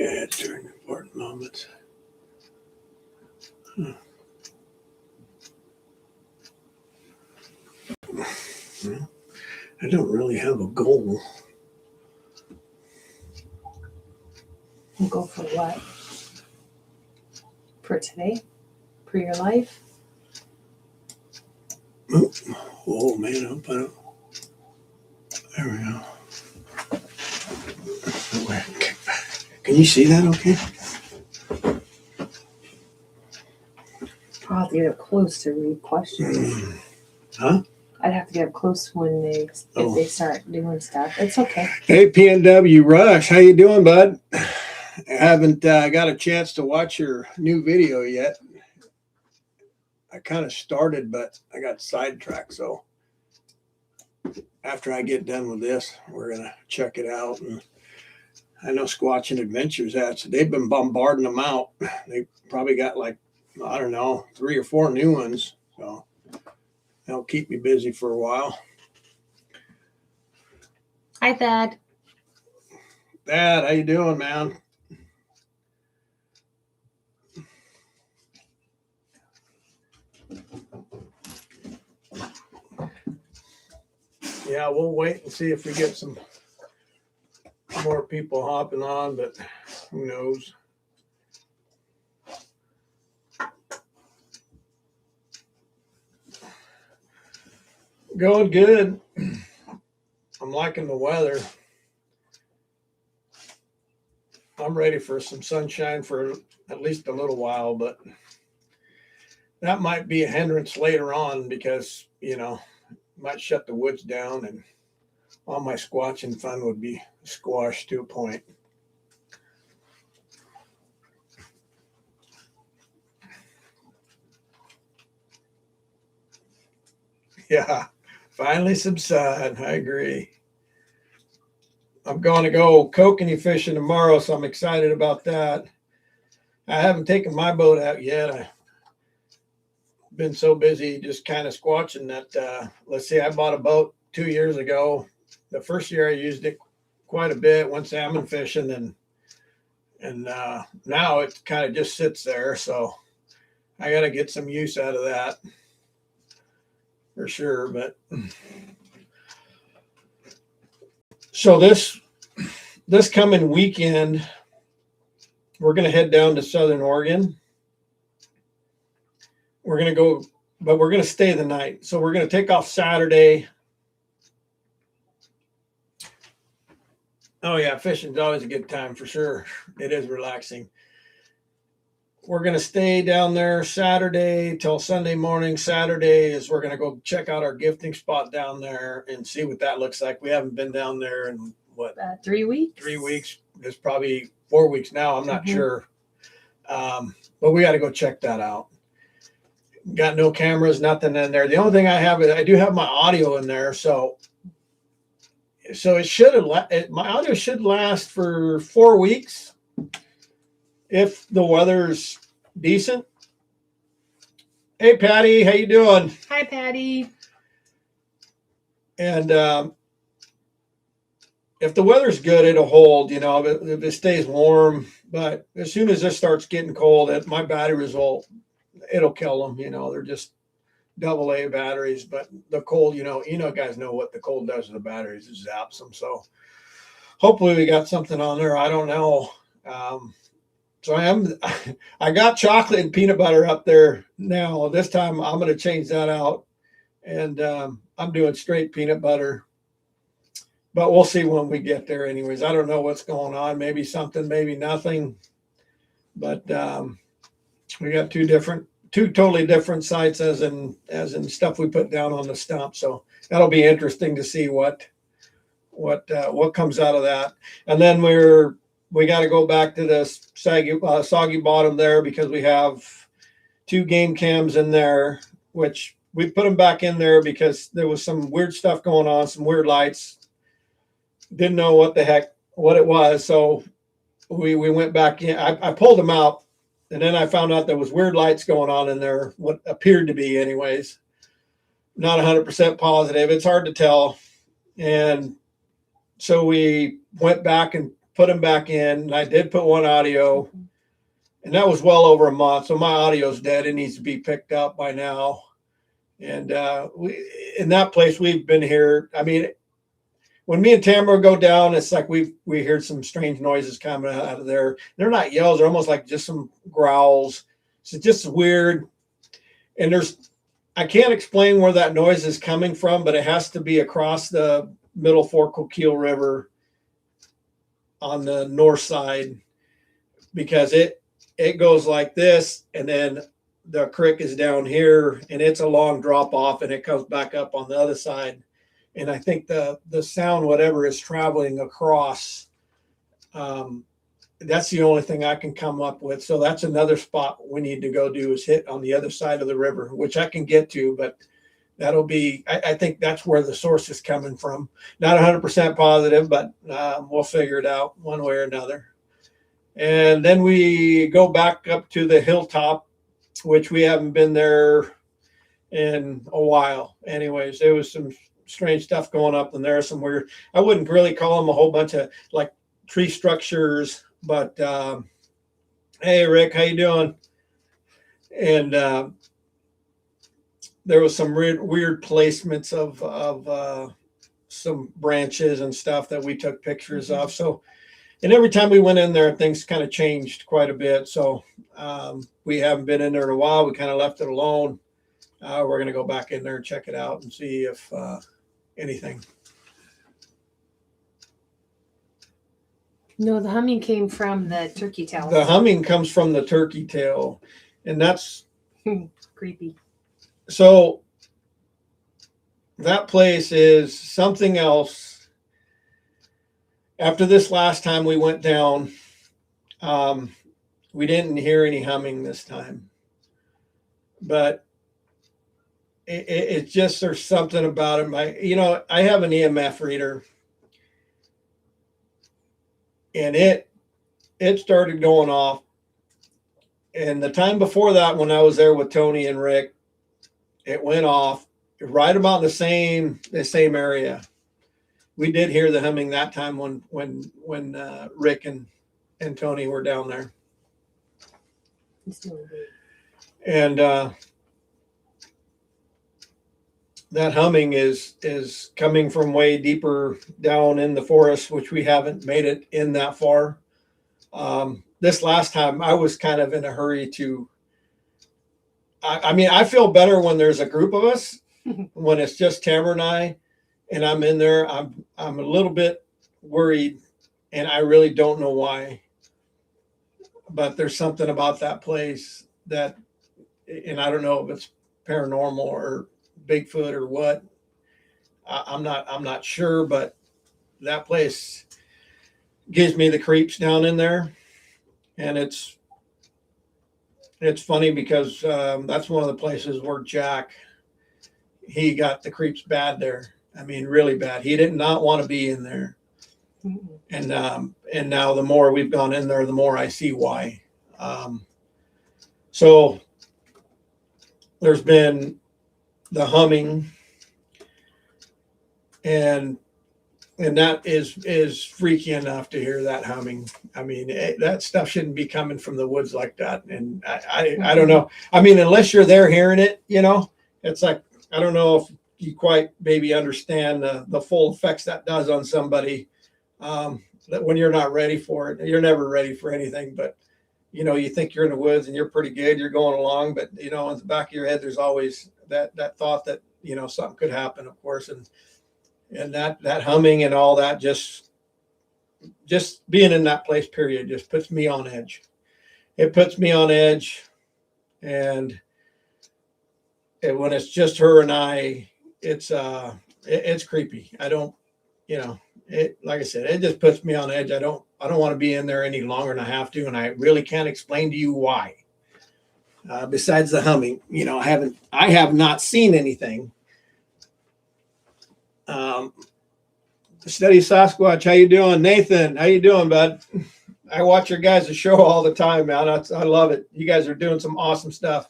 dad during important moments. Well, I don't really have a goal. We'll go for what? For today? For your life? Oh man, I hope I don't. There we go. Can you see that okay? I'll have to get up close to read questions. Huh? I'd have to get up close when if they start doing stuff. It's okay. Hey, PNW Rush, how you doing, bud? I haven't got a chance to watch your new video yet. I kind of started, but I got sidetracked. So after I get done with this, we're going to check it out. And I know Squatching Adventures they've been bombarding them out. They probably got like, I don't know, 3 or 4 new ones. So that'll keep me busy for a while. Hi, Thad. Dad, how you doing, man? Yeah, we'll wait and see if we get some more people hopping on, but who knows? Going good. I'm liking the weather. I'm ready for some sunshine for at least a little while, but that might be a hindrance later on because, might shut the woods down and all my squatching fun would be squashed to a point. Yeah, finally subside. I agree. I'm going to go kokanee fishing tomorrow, so I'm excited about that. I haven't taken my boat out yet. I've been so busy just kind of squatching that, let's see, I bought a boat 2 years ago. The first year I used it quite a bit, went salmon fishing, and now it kind of just sits there. So I got to get some use out of that for sure. But so this coming weekend, we're going to head down to Southern Oregon. We're going to go, but we're going to stay the night. So we're going to take off Saturday. Oh yeah, fishing's always a good time for sure. It is relaxing. We're going to stay down there Saturday till Sunday morning. Saturday is we're going to go check out our gifting spot down there and see what that looks like. We haven't been down there in what? 3 weeks? 3 weeks. It's probably 4 weeks now. I'm not sure. But we got to go check that out. Got no cameras, nothing in there. The only thing I have is I do have my audio in there. So it should have, my audio should last for 4 weeks if the weather's decent. Hey, Patty, how you doing? Hi, Patty. And if the weather's good, it'll hold, if it stays warm. But as soon as it starts getting cold, my batteries it'll kill them. They're just AA batteries. But the cold, guys know what the cold does to the batteries. It zaps them. So hopefully we got something on there. I don't know. So I got chocolate and peanut butter up there now. This time I'm going to change that out. And I'm doing straight peanut butter. But we'll see when we get there anyways. I don't know what's going on. Maybe something, maybe nothing. But we got two totally different sites as in stuff we put down on the stump. So that'll be interesting to see what comes out of that. And then we got to go back to this soggy bottom there because we have 2 game cams in there, which we put them back in there because there was some weird stuff going on, some weird lights. Didn't know what it was. So we went back in. I pulled them out, and then I found out there was weird lights going on in there, what appeared to be anyways. Not 100% positive. It's hard to tell. And so we went back and put them back in. And I did put one audio, and that was well over a month. So my audio's dead. It needs to be picked up by now. And in that place, we've been here. I mean, when me and Tamara go down, it's like we heard some strange noises coming out of there. They're not yells; they're almost like just some growls. So it's just weird. And I can't explain where that noise is coming from, but it has to be across the Middle Fork Coquille River on the north side, because it goes like this, and then the creek is down here, and it's a long drop off, and it comes back up on the other side. And I think the sound, whatever is traveling across, that's the only thing I can come up with. So that's another spot we need to go do, is hit on the other side of the river, which I can get to, but that'll be, I think that's where the source is coming from. Not 100% positive, but we'll figure it out one way or another. And then we go back up to the hilltop, which we haven't been there in a while. Anyways, there was some strange stuff going up in there. Some weird, I wouldn't really call them a whole bunch of like tree structures, but hey Rick, how you doing? And there was some weird placements of some branches and stuff that we took pictures of. So, and every time we went in there, things kind of changed quite a bit. So we haven't been in there in a while. We kind of left it alone. We're going to go back in there and check it out and see if anything. No, the humming came from the turkey tail. The humming comes from the turkey tail, and that's creepy. So that place is something else. After this last time we went down, we didn't hear any humming this time, but it just, there's something about it. I have an EMF reader, and it started going off. And the time before that, when I was there with Tony and Rick, it went off right about the same area. We did hear the humming that time when Rick and Tony were down there. And that humming is coming from way deeper down in the forest, which we haven't made it in that far. This last time I was kind of in a hurry to, I mean, I feel better when there's a group of us. When it's just Tamara and I'm in there, I'm a little bit worried, and I really don't know why. But there's something about that place that, and I don't know if it's paranormal or Bigfoot or what. I'm not sure, but that place gives me the creeps down in there. And it's funny because that's one of the places where Jack, he got the creeps bad there. I mean, really bad. He did not want to be in there. And now the more we've gone in there, the more I see why. So there's been the humming, and that is freaky enough to hear that humming. I mean, that stuff shouldn't be coming from the woods like that. And I don't know. I mean, unless you're there hearing it, it's like, I don't know if you quite maybe understand the full effects that does on somebody, that when you're not ready for it. You're never ready for anything, but you think you're in the woods and you're pretty good, you're going along, but in the back of your head, there's always that thought that, something could happen, of course. And that humming and all that, just being in that place, period, just puts me on edge. It puts me on edge. And when it's just her and I, it's creepy. I don't, like I said, it just puts me on edge. I don't want to be in there any longer than I have to. And I really can't explain to you why. Besides the humming, I have not seen anything. Steady Sasquatch, how you doing? Nathan, how you doing, bud? I watch your guys' show all the time, man. I love it. You guys are doing some awesome stuff.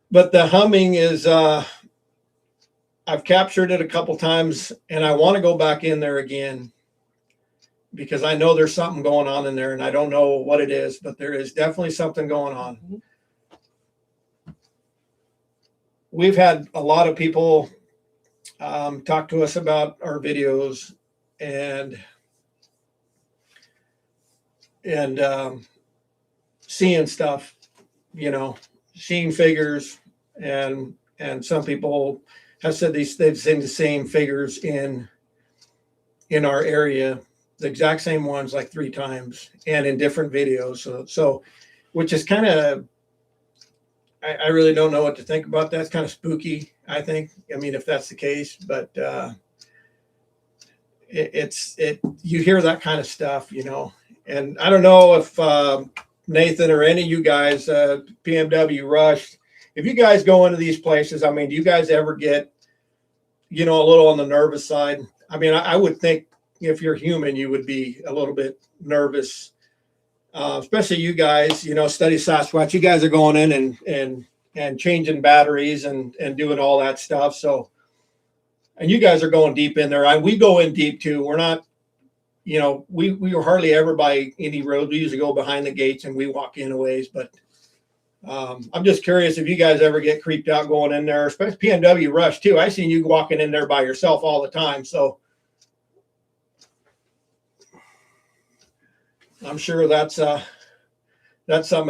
But the humming is, I've captured it a couple times, and I want to go back in there again. because I know there's something going on in there, and I don't know what it is, but there is definitely something going on. We've had a lot of people talk to us about our videos and seeing stuff, you know, seeing figures, and some people have said they've seen the same figures in our area, the exact same ones like 3 times, and in different videos. So which is kind of, I really don't know what to think about that. It's kind of spooky, I think. I mean, if that's the case, but you hear that kind of stuff, you know. And I don't know if Nathan or any of you guys, PMW Rush, if you guys go into these places, I mean, do you guys ever get, you know, a little on the nervous side? I mean, I would think if you're human, you would be a little bit nervous, especially you guys, you know, study Sasquatch. You guys are going in and changing batteries and doing all that stuff. So, and you guys are going deep in there. We go in deep too. We're not, you know, we are hardly ever by any road. We usually go behind the gates and we walk in a ways. But I'm just curious if you guys ever get creeped out going in there, especially PNW Rush too. I seen you walking in there by yourself all the time. So I'm sure that's something.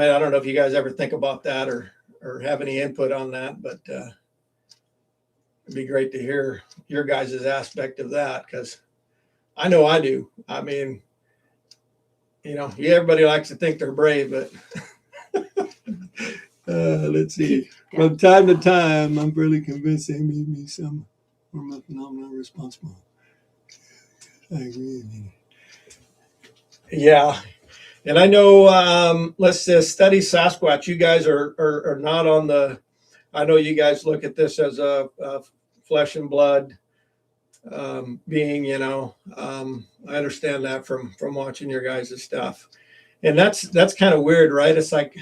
I don't know if you guys ever think about that or have any input on that, but it'd be great to hear your guys' aspect of that, because I know I do. I mean, you know, everybody likes to think they're brave, but let's see. From time to time, I'm fairly convinced they may be some form of phenomenon responsible. I agree. Yeah. And I know, let's just study Sasquatch. You guys are not on the, I know you guys look at this as a flesh and blood being, you know. I understand that from watching your guys' stuff. And that's kind of weird, right? It's like,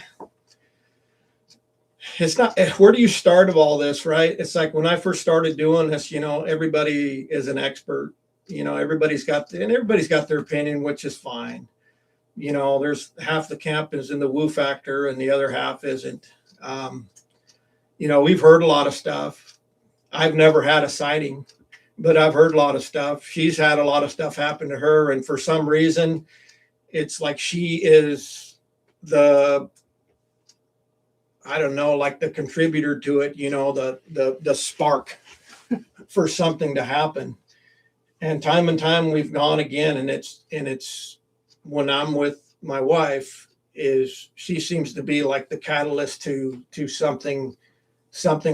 it's not, where do you start of all this, right? It's like when I first started doing this, you know, everybody is an expert, you know, everybody's got their opinion, which is fine. You know, there's half the camp is in the woo factor and the other half isn't. You know, we've heard a lot of stuff. I've never had a sighting, but I've heard a lot of stuff. She's had a lot of stuff happen to her. And for some reason, it's like she is the, I don't know, like the contributor to it, you know, the spark for something to happen. And time we've gone again, and it's when I'm with my wife, is she seems to be like the catalyst to something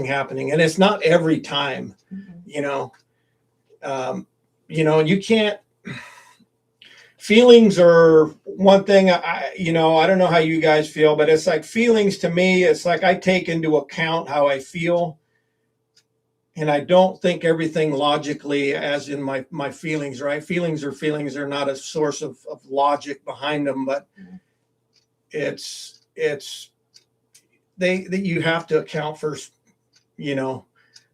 happening. And it's not every time, you know, and you can't, feelings are one thing. I don't know how you guys feel, but it's like feelings to me, it's like I take into account how I feel. And I don't think everything logically as in my feelings, right? Feelings are not a source of logic behind them, but it's that you have to account for, you know,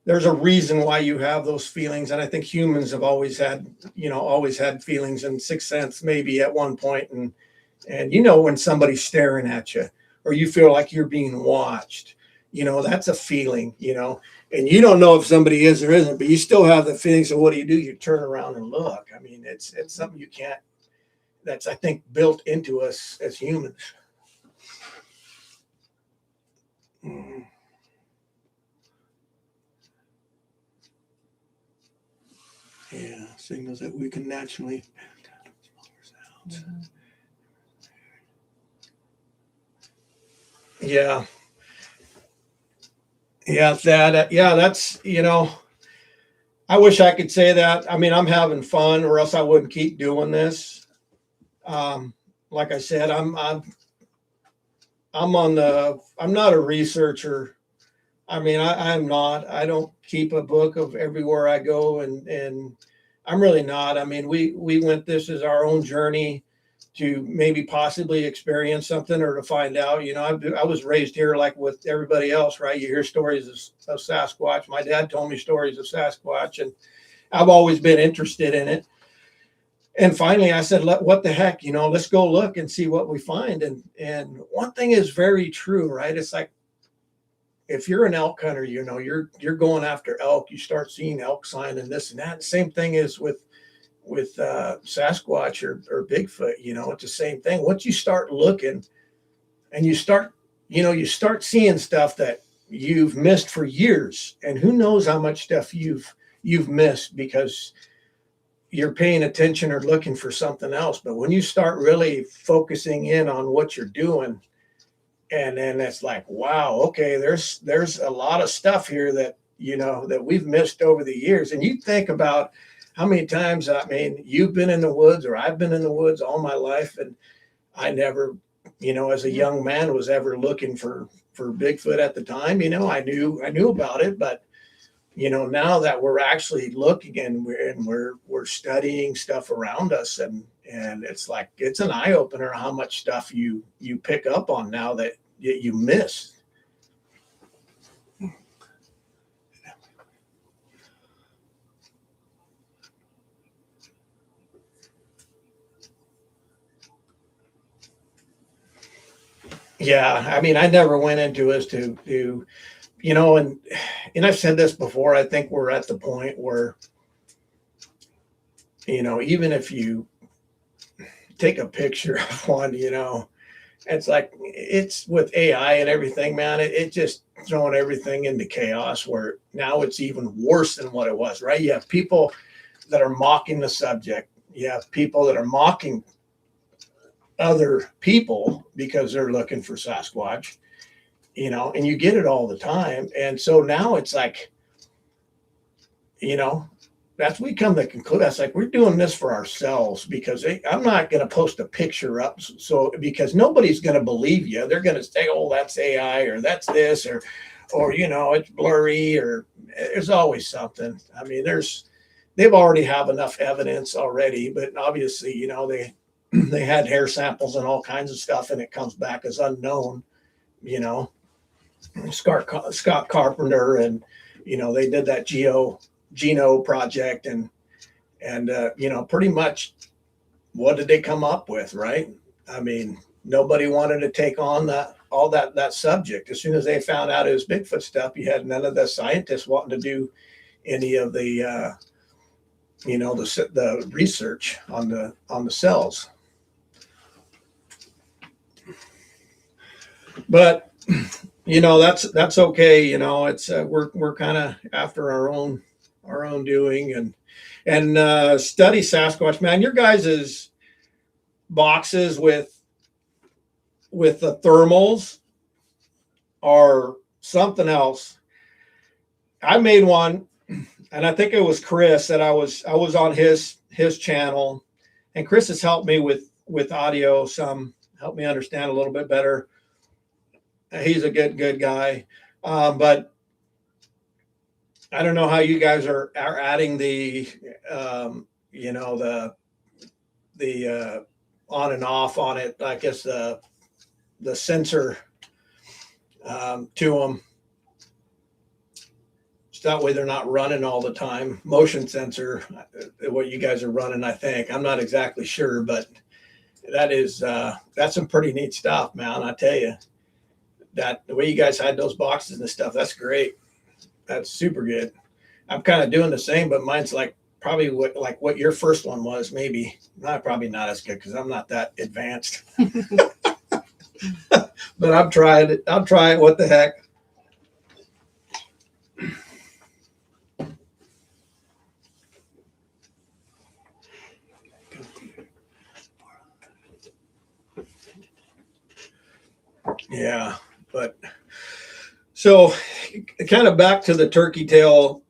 there's a reason why you have those feelings. And I think humans have always had feelings and sixth sense maybe at one point. And you know, when somebody's staring at you or you feel like you're being watched, you know, that's a feeling, you know. And you don't know if somebody is or isn't, but you still have the feeling. So what do? You turn around and look. I mean, it's something you can't, that's, I think, built into us as humans. Yeah, signals that we can naturally. Yeah. Yeah, that's, you know, I wish I could say that. I mean, I'm having fun, or else I wouldn't keep doing this. Like I said, I'm not a researcher. I mean, I'm not. I don't keep a book of everywhere I go, and I'm really not. I mean, we went, this is our own journey to maybe possibly experience something or to find out. You know, I was raised here like with everybody else, right? You hear stories of Sasquatch. My dad told me stories of Sasquatch, and I've always been interested in it. And finally I said, what the heck, let's go look and see what we find. And one thing is very true, right? It's like, if you're an elk hunter, you're going after elk, you start seeing elk sign and this and that. Same thing is with Sasquatch or Bigfoot, it's the same thing. Once you start looking and you start seeing stuff that you've missed for years, and who knows how much stuff you've missed because you're paying attention or looking for something else. But when you start really focusing in on what you're doing, and then it's like, wow, okay, there's a lot of stuff here that that we've missed over the years. And you think about how many times, you've been in the woods, or I've been in the woods all my life, and I never, as a young man, was ever looking for Bigfoot at the time. I knew about it, but now that we're actually looking and we're studying stuff around us, and it's like, it's an eye opener how much stuff you pick up on now that you miss. Yeah, I never went into as to and I've said this before. I think we're at the point where even if you take a picture of one, it's like, it's with AI and everything, man, it just throwing everything into chaos, where now it's even worse than what it was, right? You have people that are mocking the subject. You have people that are mocking other people because they're looking for Sasquatch, and you get it all the time. And so now it's like, that's, we come to the conclusion, that's like, we're doing this for ourselves, because I'm not going to post a picture up. So, because nobody's going to believe you. They're going to say, oh, that's AI, or that's this, or, it's blurry, or there's always something. They've already have enough evidence already, but obviously, they had hair samples and all kinds of stuff, and it comes back as unknown. Scott Carpenter, and they did that Geno project, and pretty much, what did they come up with, right? Nobody wanted to take on that subject. As soon as they found out it was Bigfoot stuff, you had none of the scientists wanting to do any of the the research on the cells. But that's okay. It's we're kind of after our own doing, and study Sasquatch, man. Your guys's boxes with the thermals are something else. I made one, and I think it was Chris that I was on his channel, and Chris has helped me with audio some, helped me understand a little bit better. He's a good guy, but I don't know how you guys are adding the the on and off on it. I guess the sensor to them, so that way they're not running all the time. Motion sensor, what you guys are running, I think. I'm not exactly sure, but that's some pretty neat stuff, man. I tell you. That the way you guys had those boxes and stuff, that's great. That's super good. I'm kind of doing the same, but mine's like probably what your first one was. Maybe probably not as good because I'm not that advanced. But I've tried it. I'll try it. What the heck? Yeah. But so kind of back to the turkey tail.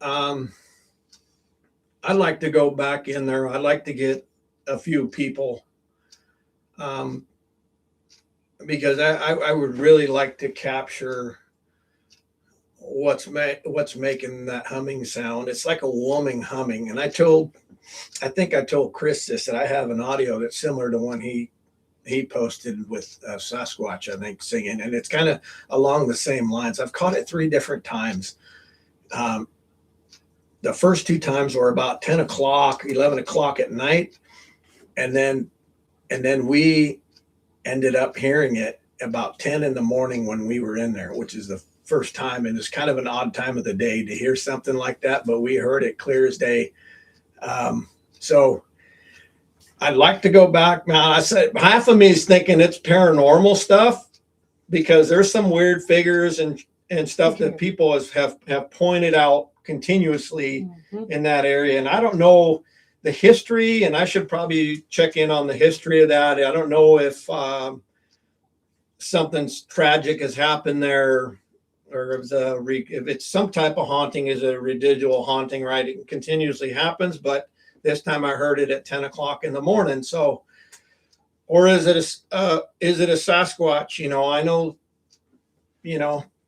I'd like to go back in there. I'd like to get a few people because I would really like to capture what's making that humming sound. It's like a woman humming. And I think I told Chris this, that I have an audio that's similar to one he posted with Sasquatch, I think, singing, and it's kind of along the same lines. I've caught it 3 different times. the first two times were about 10 o'clock, 11 o'clock at night. And then we ended up hearing it about 10 in the morning when we were in there, which is the first time. And it's kind of an odd time of the day to hear something like that, but we heard it clear as day. So I'd like to go back now. I said half of me is thinking it's paranormal stuff because there's some weird figures and stuff that people have pointed out continuously in that area. And I don't know the history, and I should probably check in on the history of that. I don't know if something tragic has happened there, or if it's some type of haunting, is a residual haunting, right? It continuously happens, but this time I heard it at 10 o'clock in the morning. So, or is it a Sasquatch?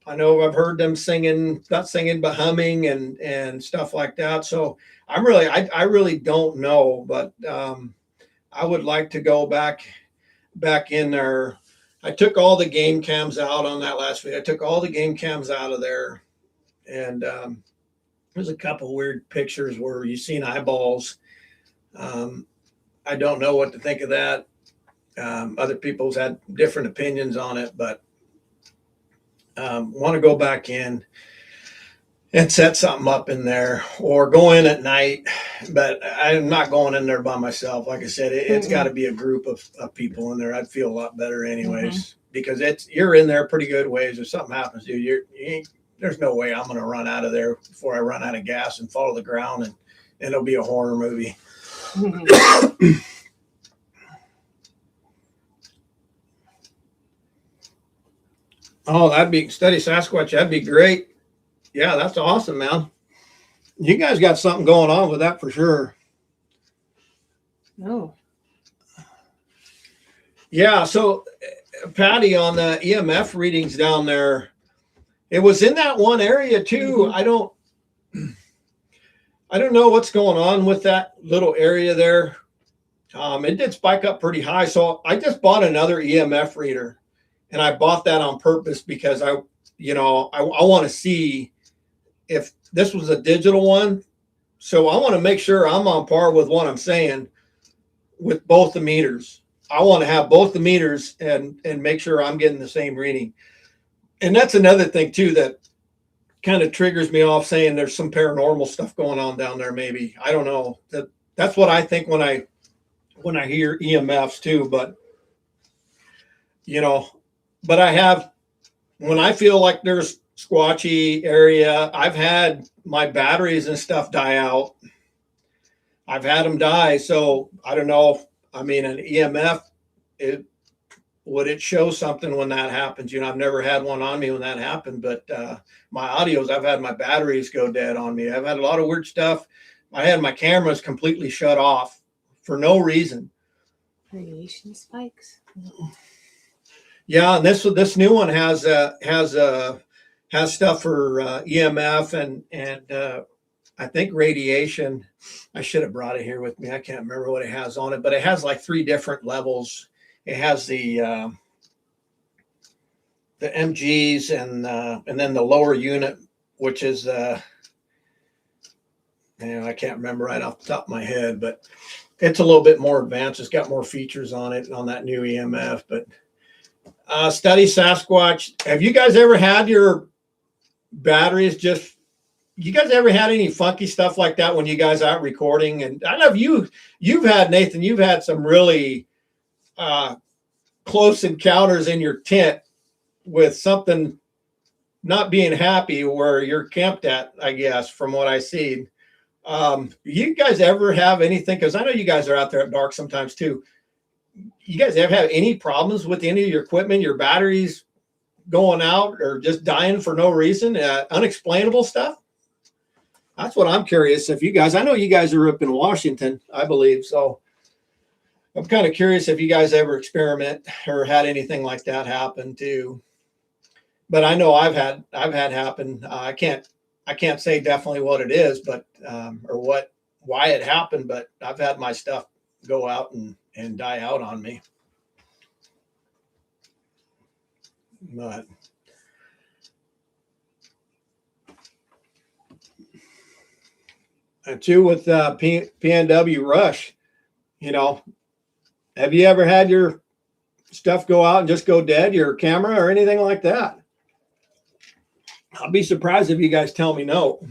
I know I've heard them singing, not singing, but humming and stuff like that. So I really don't know, but I would like to go back in there. I took all the game cams out on that last week. I took all the game cams out of there, and there's a couple weird pictures where you've seen eyeballs. I don't know what to think of that. Other people's had different opinions on it, but want to go back in and set something up in there, or go in at night. But I'm not going in there by myself. Like I said, it's got to be a group of people in there. I'd feel a lot better anyways, because you're in there pretty good ways. If something happens to you, there's no way I'm going to run out of there before I run out of gas and fall to the ground, and it'll be a horror movie. Oh, that'd be study Sasquatch. That'd be great. Yeah, that's awesome, man. You guys got something going on with that for sure. No. Yeah. So, Patty, on the EMF readings down there, it was in that one area too. I don't know what's going on with that little area there. It did spike up pretty high. So I just bought another EMF reader, and I bought that on purpose because I want to see if this was a digital one. So I want to make sure I'm on par with what I'm saying with both the meters. I want to have both the meters and make sure I'm getting the same reading. And that's another thing too that kind of triggers me off, saying there's some paranormal stuff going on down there. Maybe, I don't know. That's what I think when I hear EMFs too. But but I have, when I feel like there's squatchy area, I've had my batteries and stuff die out. I've had them die. So I don't know. I mean, an EMF, would it show something when that happens? I've never had one on me when that happened, but my audios, I've had my batteries go dead on me. I've had a lot of weird stuff. I had my cameras completely shut off for no reason. Radiation spikes. Yeah, and this new one has stuff for EMF and I think radiation. I should have brought it here with me. I can't remember what it has on it, but it has like 3 different levels. It has the MGs and then the lower unit, which is I can't remember right off the top of my head, but it's a little bit more advanced. It's got more features on it on that new EMF. But study Sasquatch. Have you guys ever had your batteries just? You guys ever had any funky stuff like that when you guys out recording? And I know you've had, Nathan, you've had some really close encounters in your tent with something not being happy where you're camped at, I guess, from what I see. You guys ever have anything? Because I know you guys are out there at dark sometimes too. You guys ever have any problems with any of your equipment, your batteries going out or just dying for no reason? Unexplainable stuff? That's what I'm curious if you guys, I know you guys are up in Washington, I believe. So I'm kind of curious if you guys ever experiment or had anything like that happen too. But I know I've had happen. I can't say definitely what it is, but or why it happened, but I've had my stuff go out and die out on me. But And two, with PNW Rush, you know, have you ever had your stuff go out and just go dead, your camera or anything like that? I'll be surprised if you guys tell me no.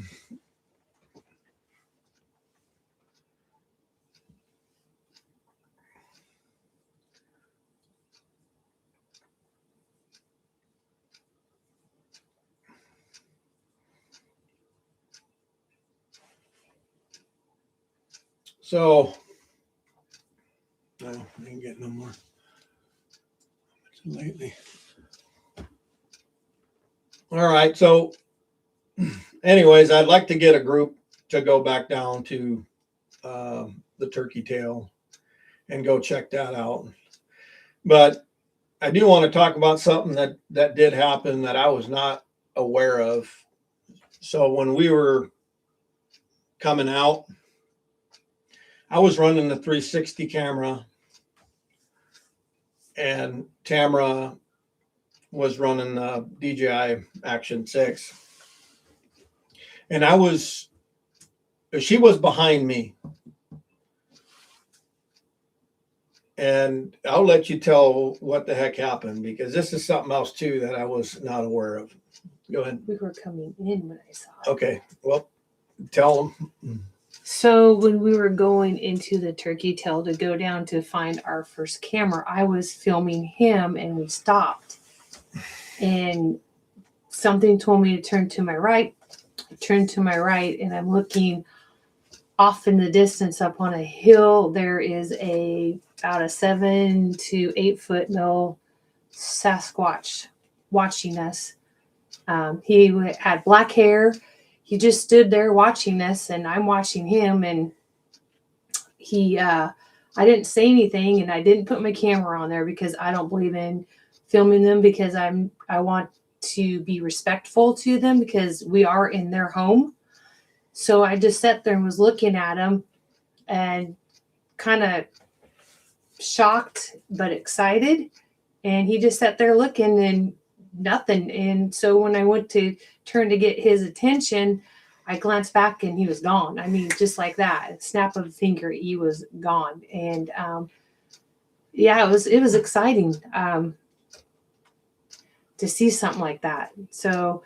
So, no, I ain't getting no more lately. All right. So, anyways, I'd like to get a group to go back down to the Turkey Tail and go check that out. But I do want to talk about something that did happen that I was not aware of. So when we were coming out, I was running the 360 camera, and Tamara was running the DJI Action 6. And she was behind me. And I'll let you tell what the heck happened, because this is something else too that I was not aware of. Go ahead. We were coming in when I saw it. Okay. Well, tell them. So when we were going into the Turkey Tail to go down to find our first camera, I was filming him and we stopped. And something told me to turn to my right. I turned to my right and I'm looking off in the distance up on a hill. There is about a 7 to 8 foot male Sasquatch watching us. He had black hair. He just stood there watching us, and I'm watching him. And I didn't say anything, and I didn't put my camera on there because I don't believe in filming them, because I want to be respectful to them because we are in their home. So I just sat there and was looking at him and kind of shocked but excited. And he just sat there looking and nothing. And so when I went to turn to get his attention, I glanced back and he was gone. I mean, just like that, snap of a finger, he was gone. And yeah, it was exciting to see something like that. So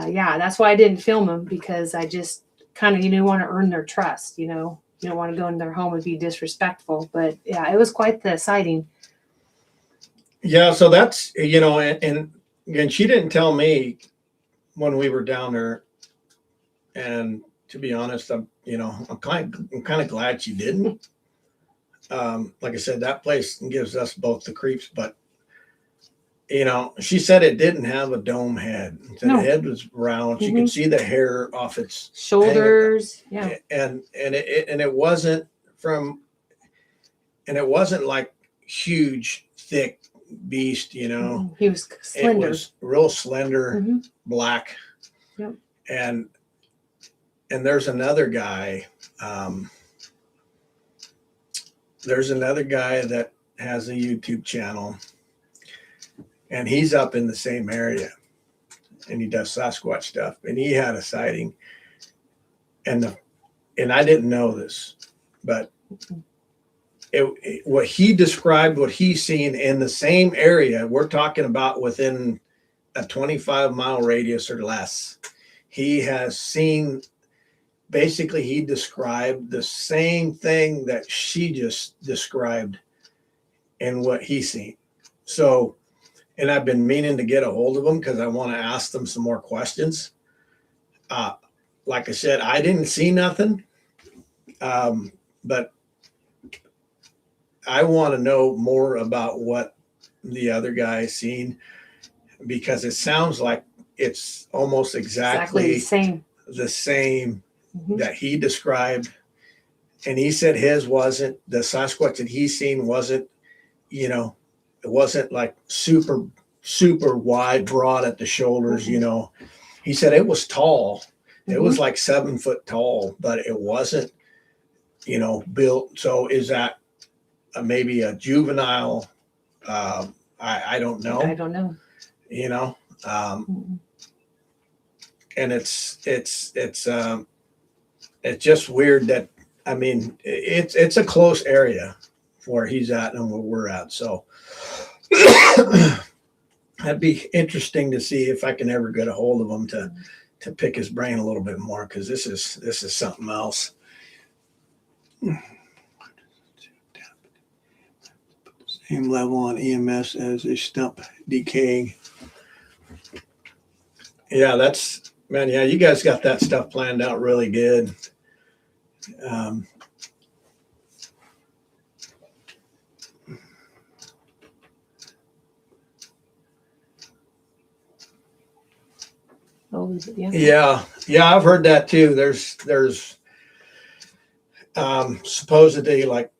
yeah, that's why I didn't film him, because I just kind of, want to earn their trust. You don't want to go in their home and be disrespectful. But yeah, it was quite the sighting. Yeah, so that's, and she didn't tell me when we were down there. And to be honest, I'm kind of glad she didn't. Like I said, that place gives us both the creeps, but she said it didn't have a dome head. No. The head was round. You could see the hair off its shoulders. Yeah. And it wasn't like huge, thick beast, He was slender. It was real slender, black. Yep. And there's another guy. There's another guy that has a YouTube channel, and he's up in the same area, and he does Sasquatch stuff. And he had a sighting, and I didn't know this, but what he described, what he's seen in the same area, we're talking about within a 25-mile radius or less. He has seen. Basically, he described the same thing that she just described in what he's seen. So, and I've been meaning to get a hold of them because I want to ask them some more questions. Like I said, I didn't see nothing, but I want to know more about what the other guy is seen, because it sounds like it's almost exactly the same. That he described, and he said his wasn't, the Sasquatch that he's seen wasn't, it wasn't like super wide, broad at the shoulders. He said it was tall. It was like 7 foot tall, but it wasn't, built. So is that maybe a juvenile? I don't know. I don't know. And it's it's just weird that, I mean, it's a close area where he's at and where we're at. So that'd be interesting to see if I can ever get a hold of him to pick his brain a little bit more, because this is something else. Same level on EMS as a stump decaying. Yeah, that's, man, yeah, you guys got that stuff planned out really good. Oh, yeah, I've heard that too. There's supposedly like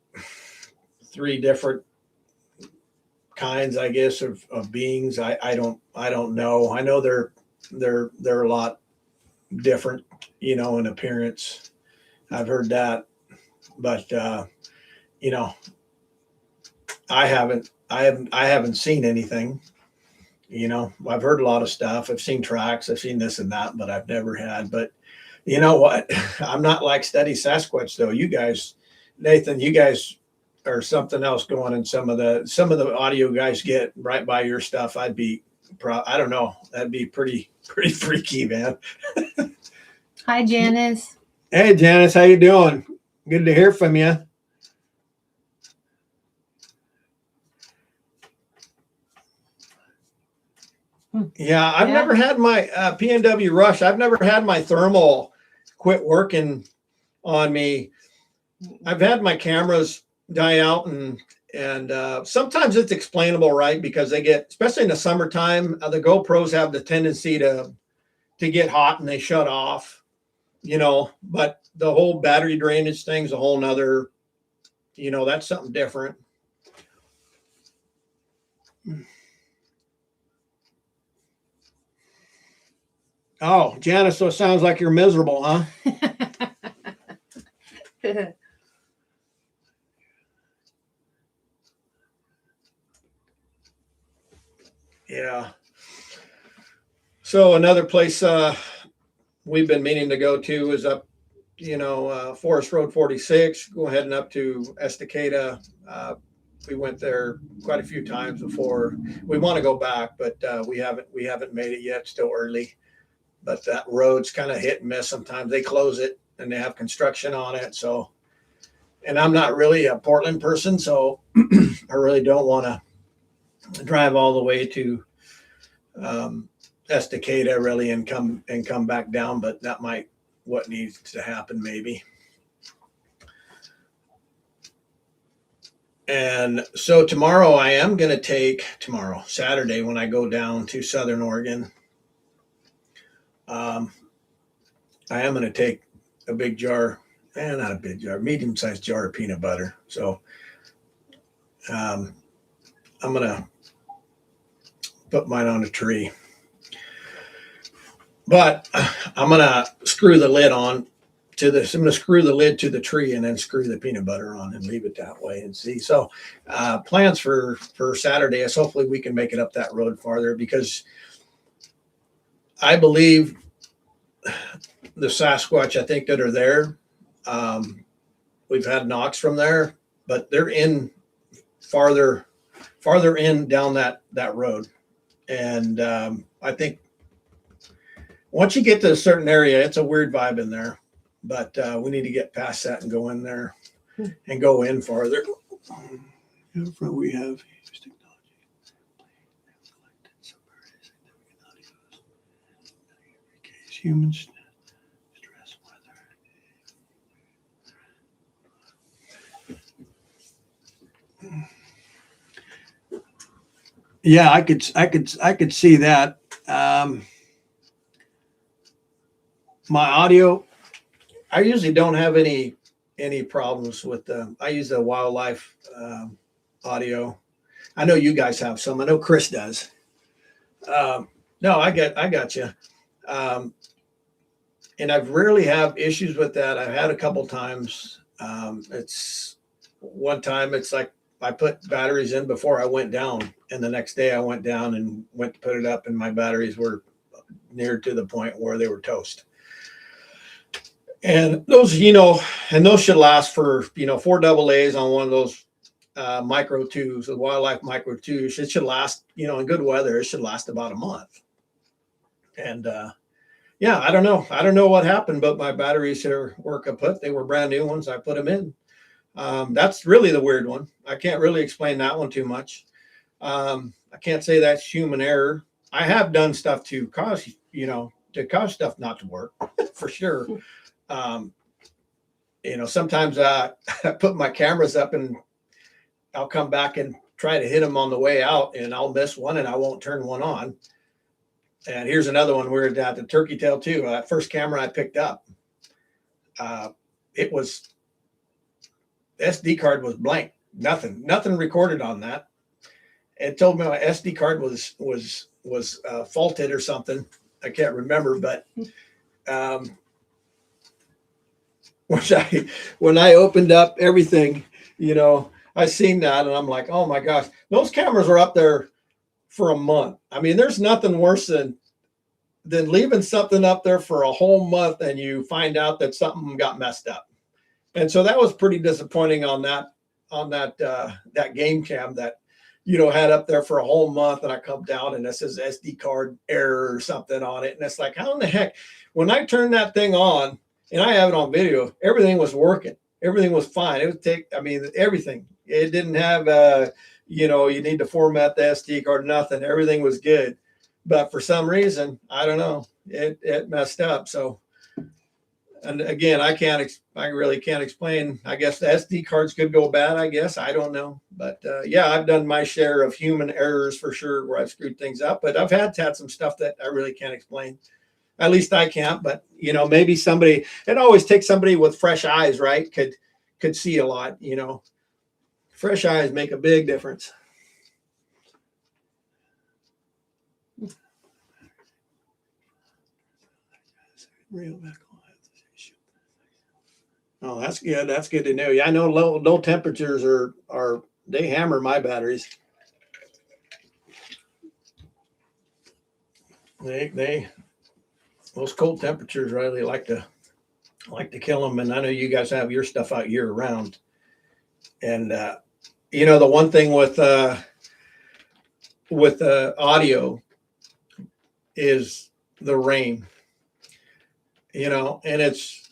3 different kinds, I guess, of beings. I don't know. I know they're a lot different, you know, in appearance. I've heard that, but you know, I haven't seen anything. You know, I've heard a lot of stuff. I've seen tracks. I've seen this and that, but I've never had. But you know what? I'm not like Steady Sasquatch though. You guys, Nathan, you guys are something else going in some of the audio guys get right by your stuff. I'd be I don't know. That'd be pretty freaky, man. Hi, Janice. Hey, Janice, how you doing? Good to hear from you. Yeah, I've never had my PNW Rush. I've never had my thermal quit working on me. I've had my cameras die out, and sometimes it's explainable, right? Because they get, especially in the summertime, the GoPros have the tendency to get hot and they shut off, you know. But the whole battery drainage thing's a whole nother, you know, that's something different. Oh, Janice, so it sounds like you're miserable, huh? Yeah. So another place we've been meaning to go to is up, you know, Forest Road 46, go ahead and up to Estacada. We went there quite a few times before. We want to go back, but we haven't made it yet. Still early. But that road's kind of hit and miss. Sometimes they close it and they have construction on it. So, and I'm not really a Portland person, so I really don't want to drive all the way to Estacada really and come back down. But that might what needs to happen maybe. And so tomorrow I am going to take Saturday when I go down to Southern Oregon. I am going to take a big jar, not a big jar, medium-sized jar of peanut butter. So I'm going to put mine on a tree. But I'm going to screw the lid on to this. I'm going to screw the lid to the tree and then screw the peanut butter on and leave it that way and see. So plans for Saturday is hopefully we can make it up that road farther, because I believe the Sasquatch, I think, that are there, we've had knocks from there, but they're in farther in down that road. And I think once you get to a certain area, it's a weird vibe in there, but we need to get past that and go in there and go in farther. We have humans. Yeah, I could see that. My audio, I usually don't have any problems with I use the wildlife audio. I know you guys have some. I know Chris does. No, I got you. And I've rarely have issues with that. I've had a couple times. It's one time it's like I put batteries in before I went down, and the next day I went down and went to put it up, and my batteries were near to the point where they were toast. And those, and those should last for, 4 double A's on one of those micro tubes, the wildlife micro tubes. It should last, in good weather, it should last about a month. And yeah, I don't know. I don't know what happened, but my batteries were kaput. They were brand new ones. I put them in. That's really the weird one. I can't really explain that one too much. I can't say that's human error. I have done stuff to cause stuff not to work for sure. Sometimes I put my cameras up and I'll come back and try to hit them on the way out, and I'll miss one and I won't turn one on. And here's another one we're at the turkey tail too. That first camera I picked up, it was SD card was blank, nothing recorded on that. It told me my SD card was faulted or something. I can't remember, but when I opened up everything, I seen that and I'm like, oh my gosh, those cameras were up there for a month. I mean, there's nothing worse than leaving something up there for a whole month and you find out that something got messed up. And so that was pretty disappointing on that game cam that, had up there for a whole month, and I come down and it says SD card error or something on it. And it's like, how in the heck, when I turned that thing on, and I have it on video, everything was working. Everything was fine. It would take, everything. It didn't have, you need to format the SD card, nothing. Everything was good. But for some reason, I don't know, it messed up. So, and again, I really can't explain. I guess the SD cards could go bad, I guess. I don't know. But yeah, I've done my share of human errors for sure where I've screwed things up. But I've had some stuff that I really can't explain. At least I can't. But, maybe somebody, it always takes somebody with fresh eyes, right? Could see a lot, Fresh eyes make a big difference. Oh, that's good. That's good to know. Yeah, I know low temperatures they hammer my batteries. Those cold temperatures really like to kill them. And I know you guys have your stuff out year round. And the one thing with audio is the rain. And it's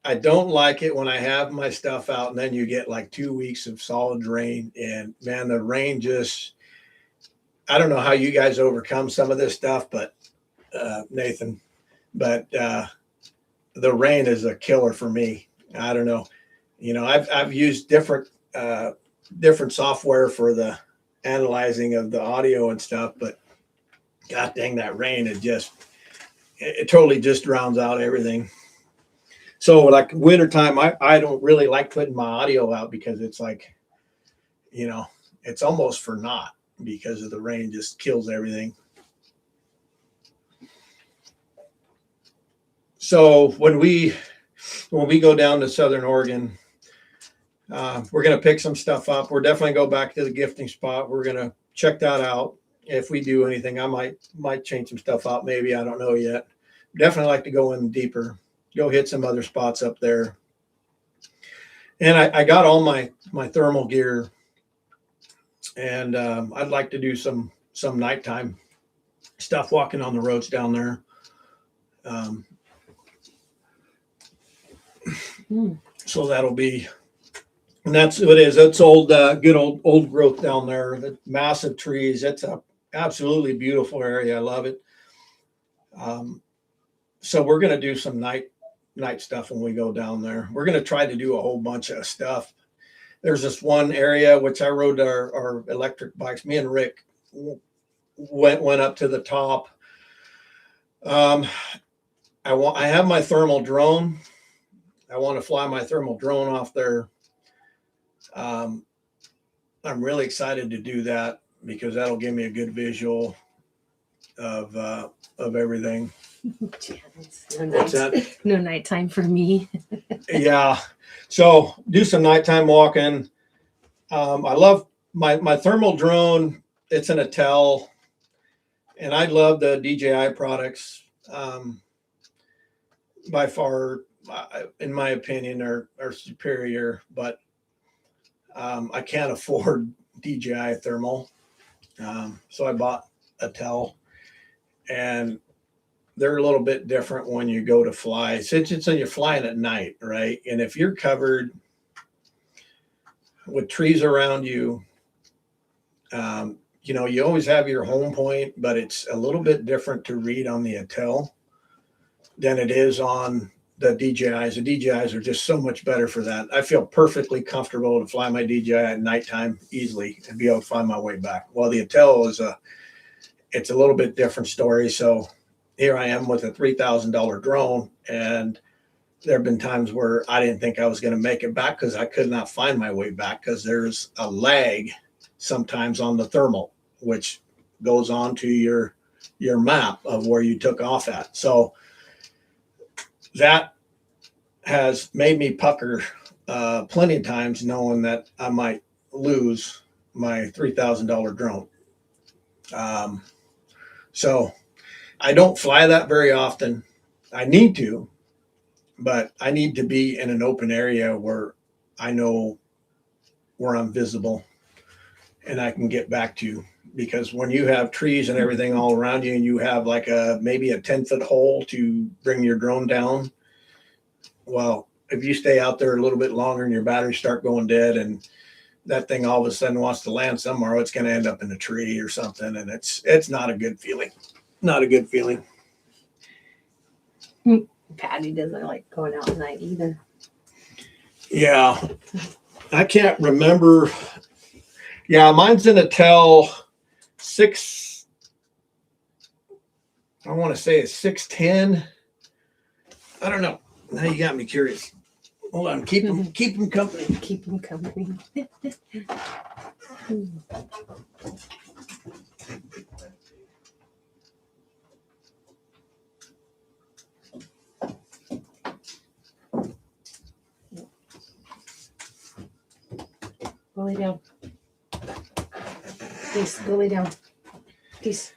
I don't like it when I have my stuff out and then you get like 2 weeks of solid rain, and man, the rain just, I don't know how you guys overcome some of this stuff, but Nathan, but the rain is a killer for me. I don't know. I've used different software for the analyzing of the audio and stuff, but god dang, that rain, it totally just drowns out everything. So like wintertime, I don't really like putting my audio out because it's like, it's almost for naught because of the rain just kills everything. So when we go down to Southern Oregon, we're going to pick some stuff up. We're definitely go back to the gifting spot. We're going to check that out. If we do anything, I might change some stuff out. Maybe, I don't know yet. Definitely like to go in deeper, go hit some other spots up there. And I got all my thermal gear, and I'd like to do some nighttime stuff walking on the roads down there. So that'll be, and that's what it is. It's old, good old growth down there. The massive trees. It's a absolutely beautiful area. I love it. So we're going to do some night stuff when we go down there. We're going to try to do a whole bunch of stuff. There's this one area which I rode our electric bikes. Me and Rick went up to the top. I have my thermal drone. I want to fly my thermal drone off there. I'm really excited to do that because that'll give me a good visual of everything. No nighttime for me. Yeah. So do some nighttime walking. I love my thermal drone. It's an Intel, and I love the DJI products. by far, in my opinion, are superior, but I can't afford DJI thermal. So I bought a Tel, and they're a little bit different when you go to fly, since you're flying at night, right? And if you're covered with trees around you, you know, you always have your home point, but it's a little bit different to read on the Tel than it is on the DJIs. The DJIs are just so much better for that. I feel perfectly comfortable to fly my DJI at nighttime easily and be able to find my way back. Well, the Tel it's a little bit different story. So here I am with a $3,000 drone, and there have been times where I didn't think I was going to make it back because I could not find my way back because there's a lag sometimes on the thermal, which goes on to your map of where you took off at. So that has made me pucker plenty of times, knowing that I might lose my $3,000 drone. So I don't fly that very often. I need to, but I need to be in an open area where I know where I'm visible and I can get back to. Because when you have trees and everything all around you, and you have like maybe a 10-foot hole to bring your drone down, well, if you stay out there a little bit longer and your batteries start going dead, and that thing all of a sudden wants to land somewhere, it's going to end up in a tree or something, and it's not a good feeling. Not a good feeling. Patty doesn't like going out at night either. Yeah, I can't remember. Yeah, mine's in a Tel 6. I want to say it's 610. I don't know. Now you got me curious. Hold on, keep them company. Keep them company. Go lay down. Please, go lay down. Please.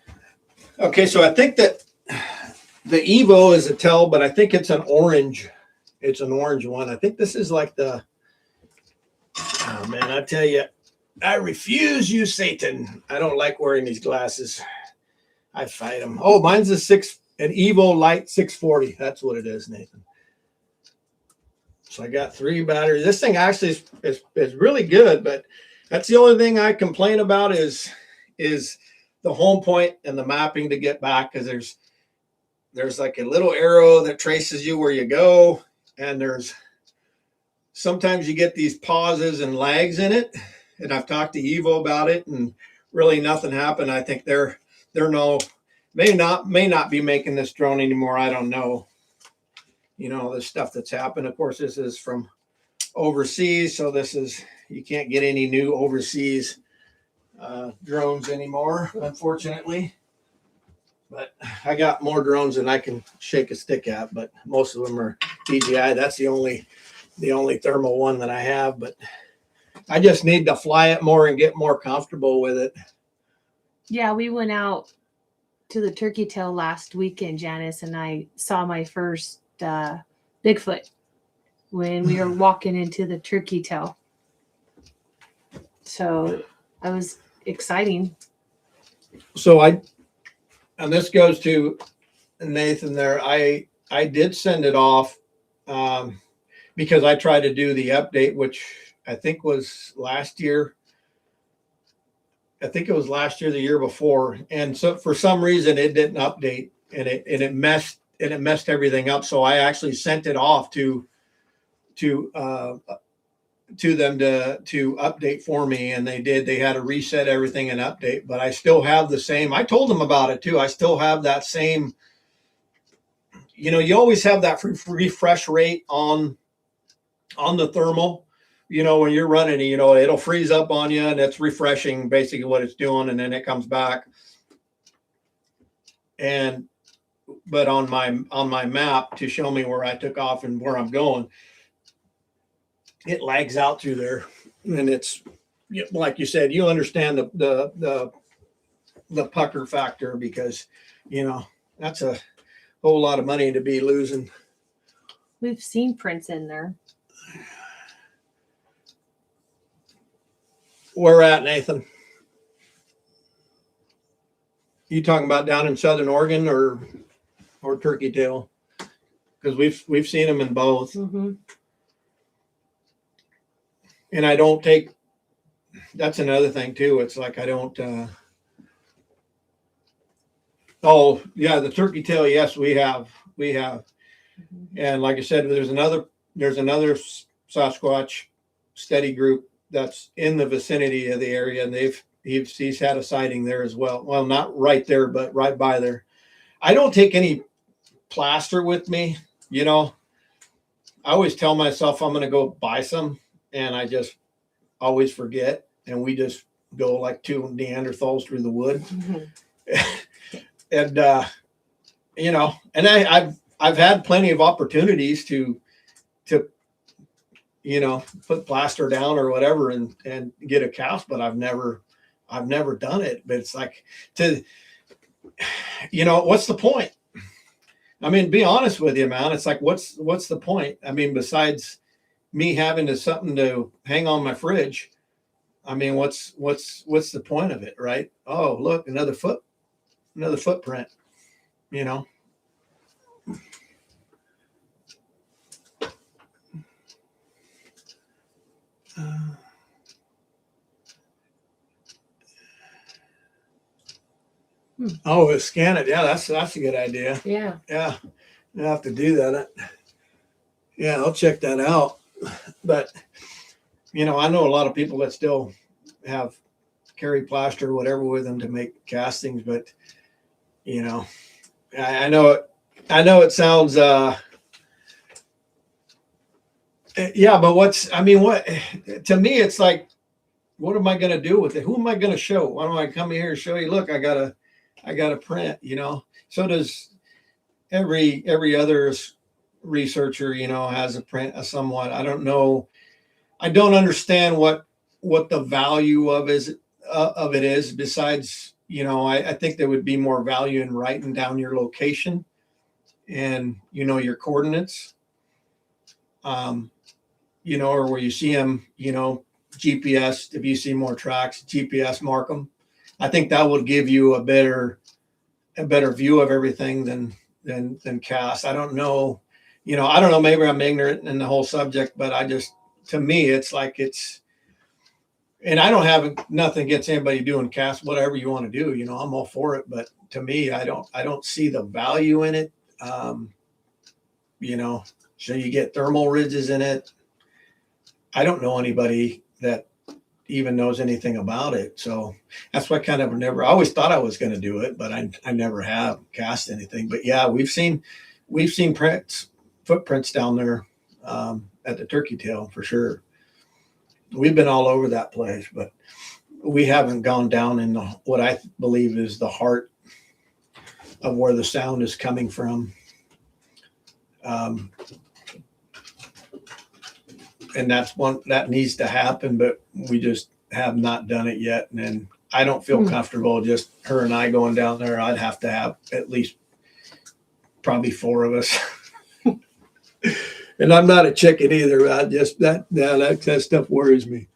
Okay, so I think that the Evo is a Tel, but I think it's an orange. It's an orange one. I think this is like the, oh man, I tell you, I refuse you, Satan. I don't like wearing these glasses. I fight them. Oh, mine's an Evo Light 640. That's what it is, Nathan. So I got 3 batteries. This thing actually is really good, but that's the only thing I complain about is the home point and the mapping to get back, because there's like a little arrow that traces you where you go, and there's sometimes you get these pauses and lags in it. And I've talked to Evo about it, and really nothing happened. I think they're may not be making this drone anymore. I don't know. You know, the stuff that's happened. Of course, this is from overseas, so you can't get any new overseas drones anymore, unfortunately. But I got more drones than I can shake a stick at, but most of them are DJI. That's the only thermal one that I have, but I just need to fly it more and get more comfortable with it. Yeah, we went out to the turkey tail last weekend, Janice, and I saw my first Bigfoot when we were walking into the turkey tail. So that was exciting. So and this goes to Nathan there. I did send it off because I tried to do the update, which I think was last year. I think it was last year, the year before. And so for some reason it didn't update, and it messed everything up. So I actually sent it off to them to update for me, and they did. They had to reset everything and update, but I still have the same. I told them about it too. I still have that same, you know, you always have that refresh rate on the thermal, you know, when you're running, you know, it'll freeze up on you, and it's refreshing basically what it's doing, and then it comes back. But on my map to show me where I took off and where I'm going, it lags out through there. And it's like you said, you understand the pucker factor, because, you know, that's a whole lot of money to be losing We've seen prints in there. Where at, Nathan? You talking about down in Southern Oregon or Turkey Tail? Because we've seen them in both. Mm-hmm. And I don't take. That's another thing too. It's like I don't. Oh yeah, the turkey tail. Yes, we have. Mm-hmm. And like I said, there's another Sasquatch study group that's in the vicinity of the area, and he's had a sighting there as well. Well, not right there, but right by there. I don't take any plaster with me. You know, I always tell myself I'm going to go buy some, and I just always forget, and we just go like two Neanderthals through the wood. Mm-hmm. And you know, and I've had plenty of opportunities to you know, put plaster down or whatever and get a cast, but I've never done it. But it's like, you know, what's the point? I mean, be honest with you, man. It's like, what's the point? I mean, besides me having something to hang on my fridge, I mean, what's the point of it, right? Oh, look, another footprint, you know. Oh, scan it. Yeah, that's a good idea. Yeah. Yeah, I have to do that. Yeah, I'll check that out. But you know, I know a lot of people that still have carry plaster or whatever with them to make castings, but you know, I know it sounds yeah, but what to me it's like, what am I going to do with it? Who am I going to show? Why don't I come here and show you, look, I got a print, you know. So does every other researcher, you know, has a print somewhat. I don't know. I don't understand what the value of it is besides, you know, I think there would be more value in writing down your location and, you know, your coordinates, you know, or where you see them, you know, GPS, if you see more tracks, GPS mark them. I think that would give you a better view of everything than cast. I don't know, you know, I don't know, maybe I'm ignorant in the whole subject, but to me, it's like and I don't have nothing against anybody doing cast, whatever you want to do, you know, I'm all for it. But to me, I don't see the value in it. You know, so you get thermal ridges in it. I don't know anybody that even knows anything about it. So that's why I always thought I was going to do it, but I never have cast anything. But yeah, we've seen footprints down there at the Turkey Tail for sure. We've been all over that place, but we haven't gone down in what I believe is the heart of where the sound is coming from. And that's one that needs to happen, but we just have not done it yet. And then I don't feel comfortable just her and I going down there. I'd have to have at least probably 4 of us. And I'm not a chicken either. I just that stuff worries me.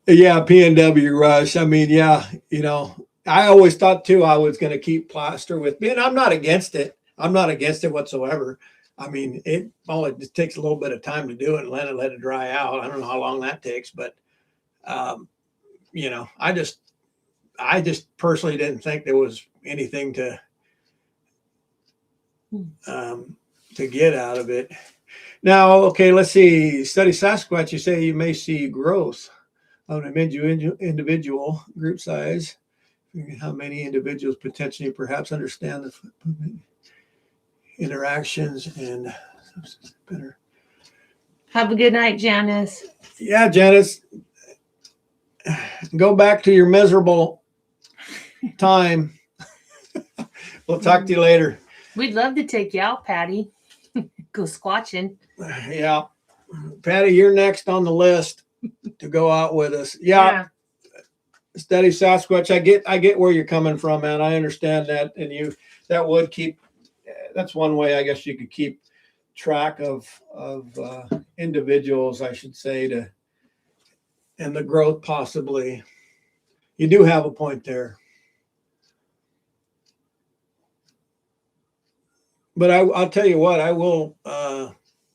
Yeah, PNW Rush. I mean, yeah, you know, I always thought too I was going to keep plaster with me, and I'm not against it. I'm not against it whatsoever. I mean, it just takes a little bit of time to do it and let it dry out. I don't know how long that takes, but you know, I just personally didn't think there was anything to get out of it. Now, okay, let's see. Study Sasquatch. You say you may see growth of an individual group size. How many individuals potentially perhaps understand the interactions and better. Have a good night, Janice. Yeah, Janice. Go back to your miserable time. We'll talk to you later. We'd love to take you out, Patty. Go squatching. Yeah. Patty, you're next on the list to go out with us. Yeah. Study Sasquatch. I get where you're coming from, man. I understand that. And that would keep, that's one way I guess you could keep track of individuals, I should say, and the growth possibly. You do have a point there. But I'll tell you what, I will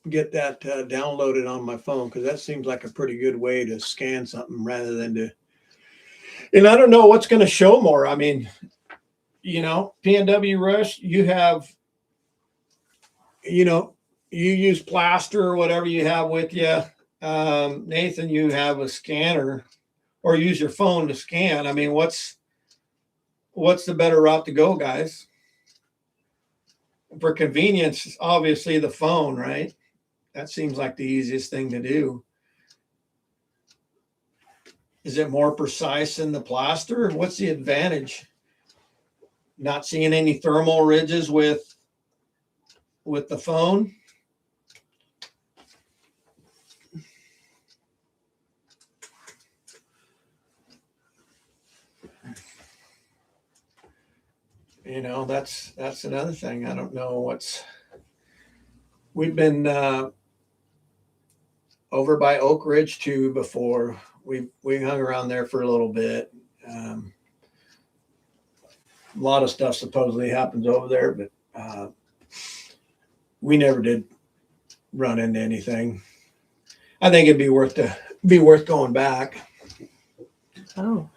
get that downloaded on my phone, because that seems like a pretty good way to scan something rather than to. And I don't know what's going to show more. I mean, PNW Rush, you have, you use plaster or whatever you have with you. Nathan, you have a scanner, or use your phone to scan. I mean, what's the better route to go, guys? For convenience, obviously the phone, right? That seems like the easiest thing to do. Is it more precise than the plaster? What's the advantage? Not seeing any thermal ridges with the phone? That's another thing. I don't know we've been over by Oak Ridge too before. We hung around there for a little bit. A lot of stuff supposedly happens over there, but we never did run into anything. I think it'd be worth going back. Oh.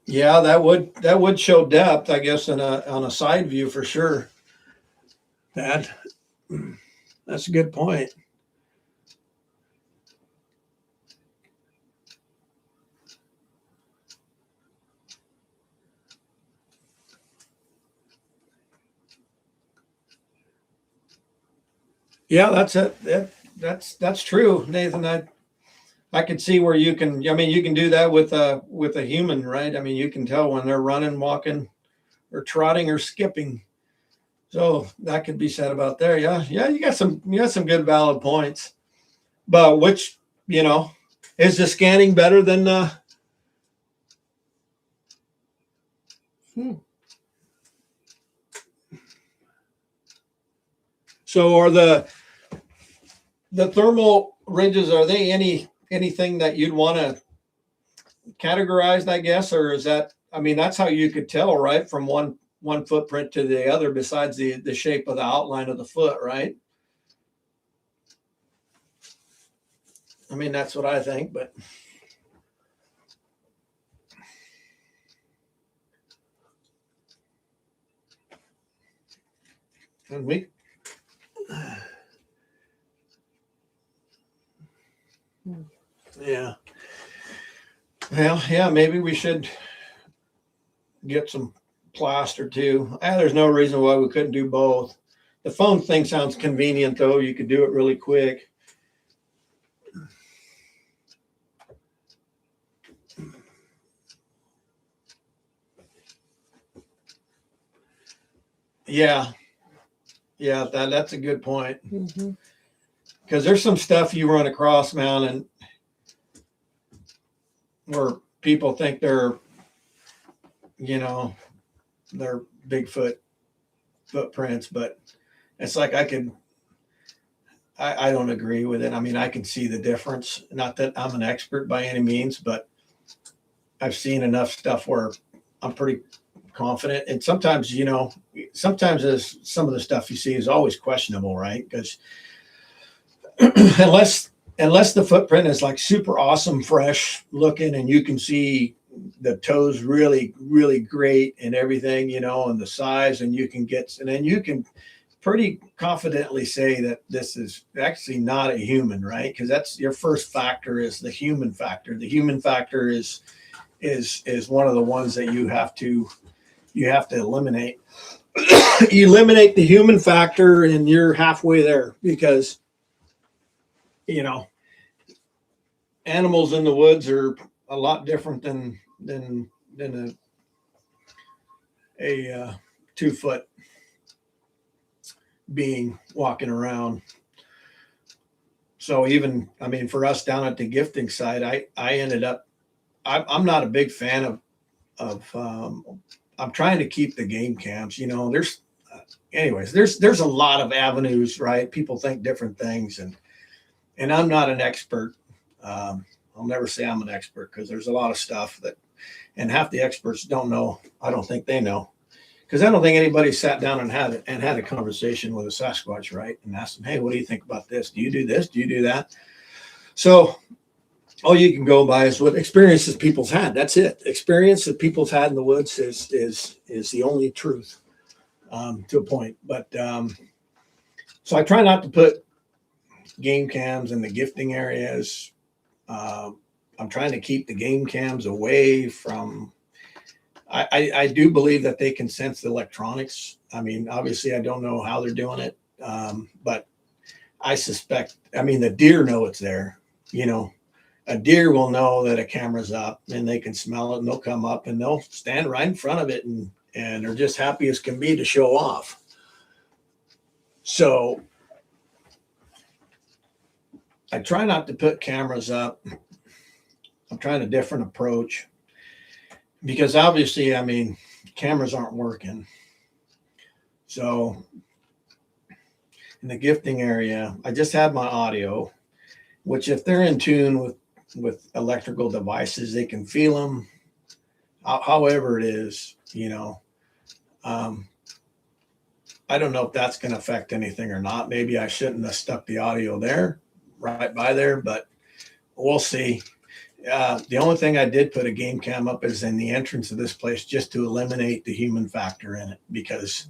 Yeah, that would show depth, I guess, on a side view for sure. That's a good point. Yeah, that's it. That's true, Nathan. I could see where you can do that with a human, right? I mean, you can tell when they're running, walking, or trotting or skipping. So that could be said about there. Yeah, you got some good valid points. But which, is the scanning better than So are the thermal ridges, are they anything that you'd want to categorize, I guess, or is that, that's how you could tell, right, from one footprint to the other, besides the shape of the outline of the foot, right? That's what I think, but and yeah. Well, yeah, maybe we should get some plaster too. There's no reason why we couldn't do both. The phone thing sounds convenient, though. You could do it really quick. Yeah, that's a good point. Because there's some stuff you run across, man, and where people think they're Bigfoot footprints, but it's like I don't agree with it. I can see the difference. Not that I'm an expert by any means, but I've seen enough stuff where I'm pretty confident. And sometimes, sometimes some of the stuff you see is always questionable, right? Because unless the footprint is like super awesome, fresh looking, and you can see the toes really, really great and everything, and the size, and then you can pretty confidently say that this is actually not a human, right? Because that's your first factor, is the human factor. The human factor is one of the ones that you have to eliminate. You eliminate the human factor and you're halfway there, because animals in the woods are a lot different than a 2-foot being walking around. So even, for us down at the gifting site, I I'm not a big fan of I'm trying to keep the game cams. You know, there's a lot of avenues, right? People think different things, and I'm not an expert. I'll never say I'm an expert because there's a lot of stuff and half the experts don't know. I don't think they know, because I don't think anybody sat down and had a conversation with a Sasquatch, right? And asked them, hey, what do you think about this? Do you do this? Do you do that? So all you can go by is what experiences people's had. That's it. Experience that people's had in the woods is the only truth, to a point. But so I try not to put game cams in the gifting areas. I'm trying to keep the game cams away from. I do believe that they can sense the electronics. I mean, obviously, I don't know how they're doing it, but I suspect. I mean, the deer know it's there. You know, a deer will know that a camera's up, and they can smell it, and they'll come up, and they'll stand right in front of it, and are just happy as can be to show off. So I try not to put cameras up. I'm trying a different approach because obviously, I mean, cameras aren't working. So in the gifting area, I just have my audio, which if they're in tune with electrical devices, they can feel them. However it is, you know, I don't know if that's going to affect anything or not. Maybe I shouldn't have stuck the audio there, right by there, but we'll see. The only thing I did put a game cam up is in the entrance of this place, just to eliminate the human factor in it, because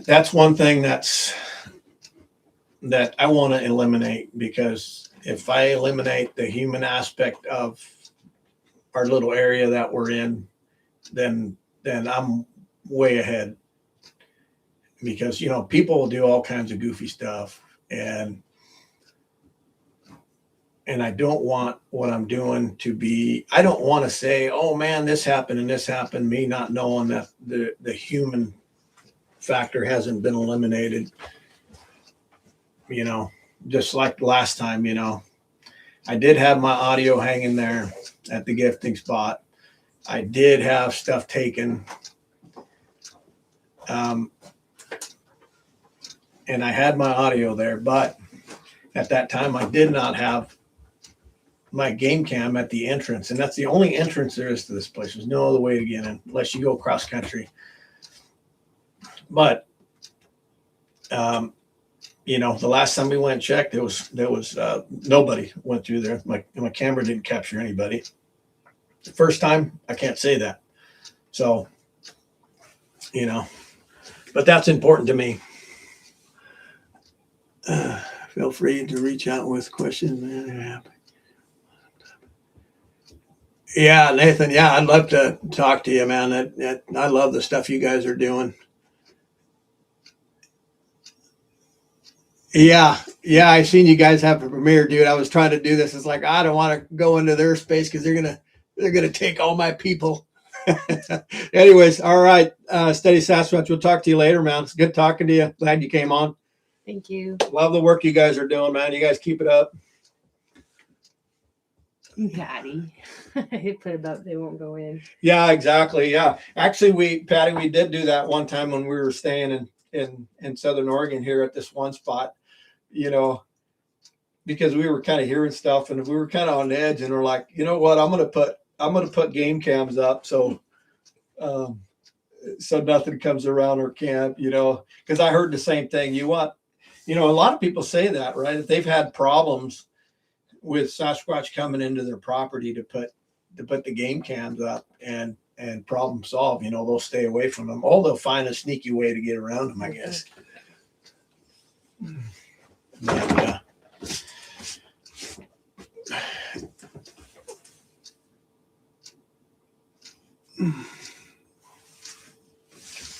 that's one thing that I want to eliminate, because if I eliminate the human aspect of our little area that we're in, then I'm way ahead, because, you know, people will do all kinds of goofy stuff, and I don't want what I'm doing to be, I don't want to say, oh man, this happened and this happened, me not knowing that the human factor hasn't been eliminated. You know, just like last time, you know, I did have my audio hanging there at the gifting spot. I did have stuff taken. And I had my audio there, but at that time I did not have my game cam at the entrance, and that's the only entrance there is to this place. There's no other way to get in unless you go cross country. But you know, the last time we went and checked, there was nobody went through there. My camera didn't capture anybody. The first time, I can't say that. So, you know, but that's important to me. Feel free to reach out with questions, man. Yeah, Nathan. Yeah, I'd love to talk to you, man. I love the stuff you guys are doing. Yeah, I seen you guys have a premiere, dude. I was trying to do this. It's like, I don't want to go into their space because they're gonna take all my people. Anyways, all right. Steady Sasquatch. We'll talk to you later, man. It's good talking to you. Glad you came on. Thank you. Love the work you guys are doing, man. You guys keep it up. Patty. He put it up, they won't go in. Yeah, exactly. Yeah. Actually, Patty, we did do that one time when we were staying in Southern Oregon here at this one spot, you know, because we were kind of hearing stuff and we were kind of on edge, and we're like, you know what, I'm gonna put game cams up so nothing comes around our camp, you know, because I heard the same thing. You know, a lot of people say that, right? If they've had problems with Sasquatch coming into their property to put the game cams up and problem solve, you know, they'll stay away from them. Or they'll find a sneaky way to get around them, I guess. But,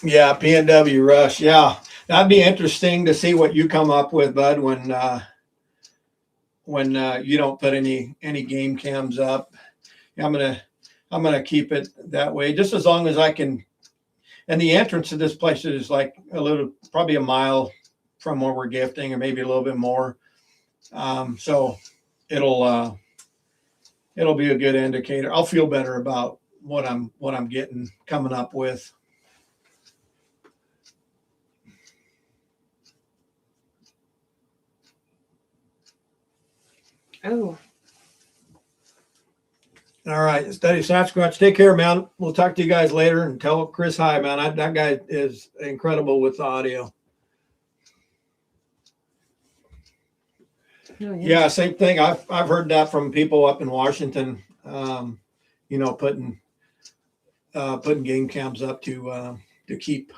yeah, PNW Rush. Yeah, that'd be interesting to see what you come up with, bud, when you don't put any game cams up. I'm gonna keep it that way, just as long as I can. And the entrance to this place is like probably a mile from where we're gifting, or maybe a little bit more. So it'll it'll be a good indicator. I'll feel better about what I'm coming up with. Oh. All right, Steady Sasquatch. Take care, man. We'll talk to you guys later, and tell Chris hi, man. That guy is incredible with the audio. Oh, Yeah, same thing. I've heard that from people up in Washington. You know, putting game cams up to keep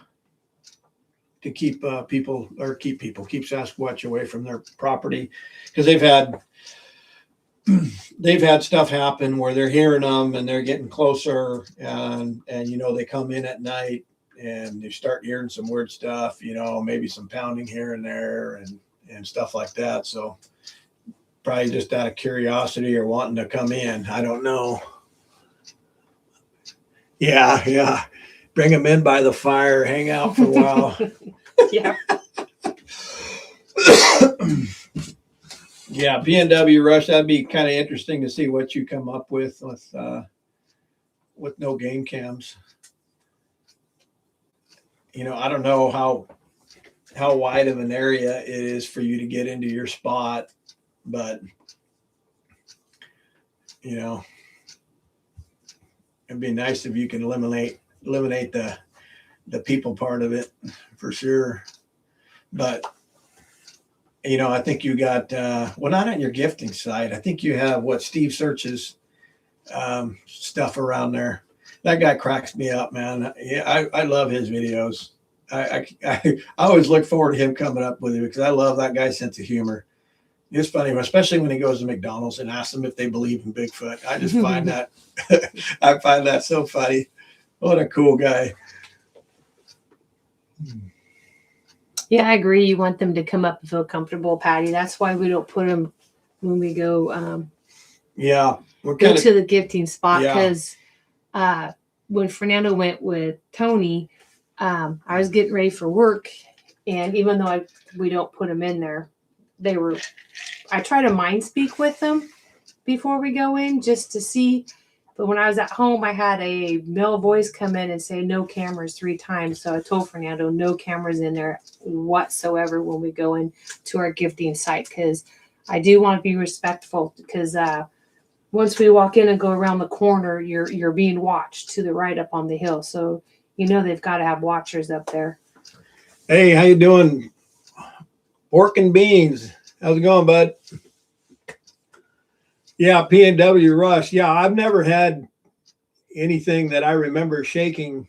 keep Sasquatch away from their property, because they've had stuff happen where they're hearing them and they're getting closer, and you know, they come in at night and you start hearing some weird stuff, you know, maybe some pounding here and there and stuff like that. So probably just out of curiosity or wanting to come in. I don't know. Yeah. Bring them in by the fire, hang out for a while. Yeah. Yeah, PNW Rush, that'd be kind of interesting to see what you come up with no game cams. You know, I don't know how wide of an area it is for you to get into your spot, but you know, it'd be nice if you can eliminate the people part of it for sure. But you know, I think you got well, not on your gifting site. I think you have what Steve Search's stuff around there. That guy cracks me up, man. Yeah, I love his videos. I always look forward to him coming up with it, because I love that guy's sense of humor. It's funny, especially when he goes to McDonald's and asks them if they believe in Bigfoot. I just find that I find that so funny. What a cool guy. Yeah, I agree. You want them to come up and feel comfortable, Patty. That's why we don't put them when we go. Yeah, we're go kind to the gifting spot, Yeah. because when Fernando went with Tony, I was getting ready for work, and even though we don't put them in there, I try to mind speak with them before we go in just to see. But when I was at home, I had a male voice come in and say no cameras 3 times. So I told Fernando no cameras in there whatsoever when we go in to our gifting site, because I do want to be respectful, because once we walk in and go around the corner, you're being watched to the right up on the hill. So you know they've got to have watchers up there. Hey, how you doing? Pork and beans. How's it going, bud? Yeah, PNW Rush. Yeah, I've never had anything that I remember shaking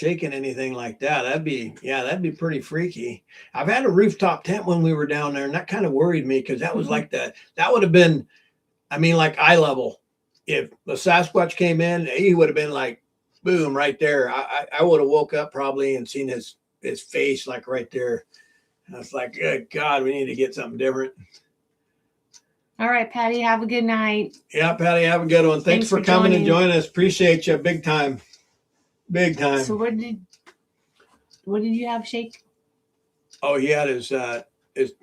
anything like that. That'd be pretty freaky. I've had a rooftop tent when we were down there, and that kind of worried me, because that was like that would have been, I mean, like eye level. If the Sasquatch came in, he would have been like, boom, right there. I would have woke up probably and seen his face like right there. And I was like, good God, we need to get something different. All right, Patty, have a good night. Yeah, Patty, have a good one. Thanks for coming and joining us. Appreciate you. Big time. Big time. So what did you have, Shake? Oh, he had his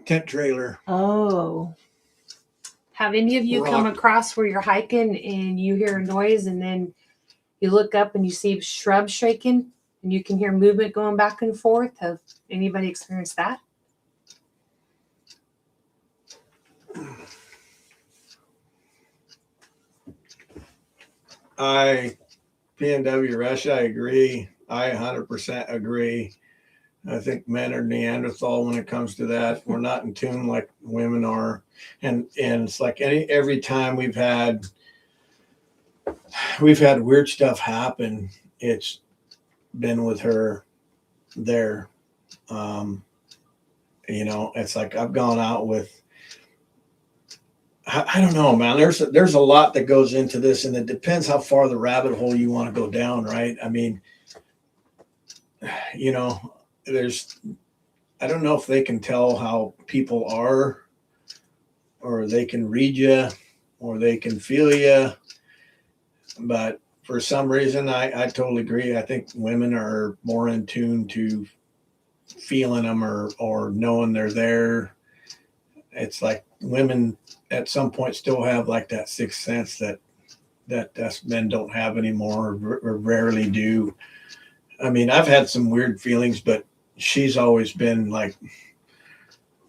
tent trailer. Oh. Have any of you come across where you're hiking and you hear a noise, and then you look up and you see shrubs shaking and you can hear movement going back and forth? Have anybody experienced that? PNW Rush, I agree. I 100% agree. I think men are Neanderthal when it comes to that. We're not in tune like women are. And it's like every time we've had weird stuff happen, it's been with her there. You know, it's like I've gone out with, I don't know, man. There's a lot that goes into this, and it depends how far the rabbit hole you want to go down, right? I mean, you know, I don't know if they can tell how people are, or they can read you, or they can feel you. But for some reason, I totally agree. I think women are more in tune to feeling them or knowing they're there. it's like women at some point still have like that sixth sense that us men don't have anymore, or rarely do. I mean, I've had some weird feelings, but she's always been like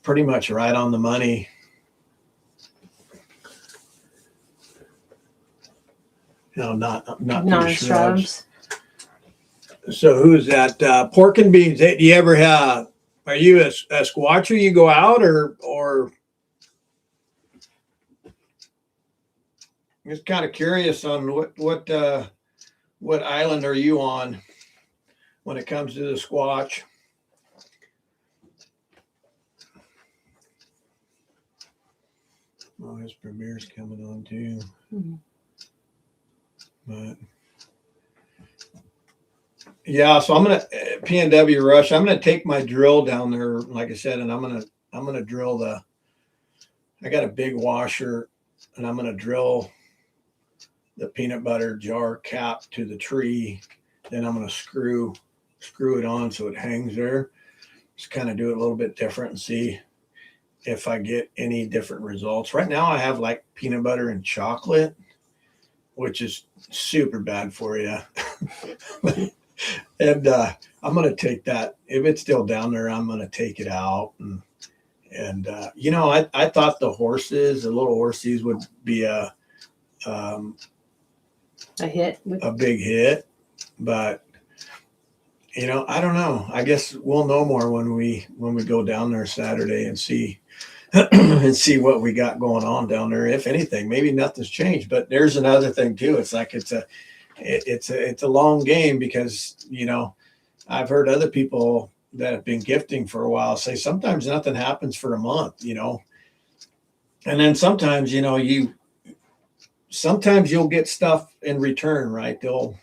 pretty much right on the money. No, not through shrubs. So who's that? Pork and beans. Do you ever have? Are you a squatcher? You go out or? I'm just kind of curious on what island are you on when it comes to the Squatch? Oh, his premiere's coming on too. Mm-hmm. But yeah, so I'm gonna PNW Rush. I'm gonna take my drill down there, like I said, and I'm gonna drill I got a big washer, and I'm gonna drill the peanut butter jar cap to the tree. Then I'm gonna screw it on so it hangs there. Just kind of do it a little bit different and see if I get any different results. Right now I have like peanut butter and chocolate, which is super bad for you. And I'm going to take that. If it's still down there, I'm going to take it out. And you know, I thought the little horsies would be a hit, a big hit, but you know, I don't know. I guess we'll know more when we go down there Saturday and see and see what we got going on down there. If anything, maybe nothing's changed. But there's another thing too. It's like it's a long game, because you know, I've heard other people that have been gifting for a while say sometimes nothing happens for a month, you know, and then sometimes, you know, sometimes you'll get stuff in return, right? They'll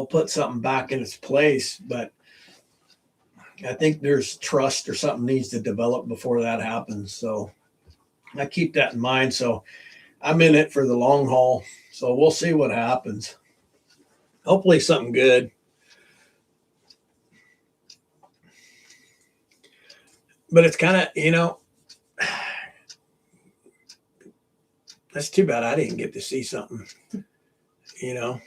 put something back in its place, but I think there's trust or something needs to develop before that happens. So I keep that in mind. So I'm in it for the long haul. So we'll see what happens. Hopefully something good. But it's kind of, you know, that's too bad I didn't get to see something, you know.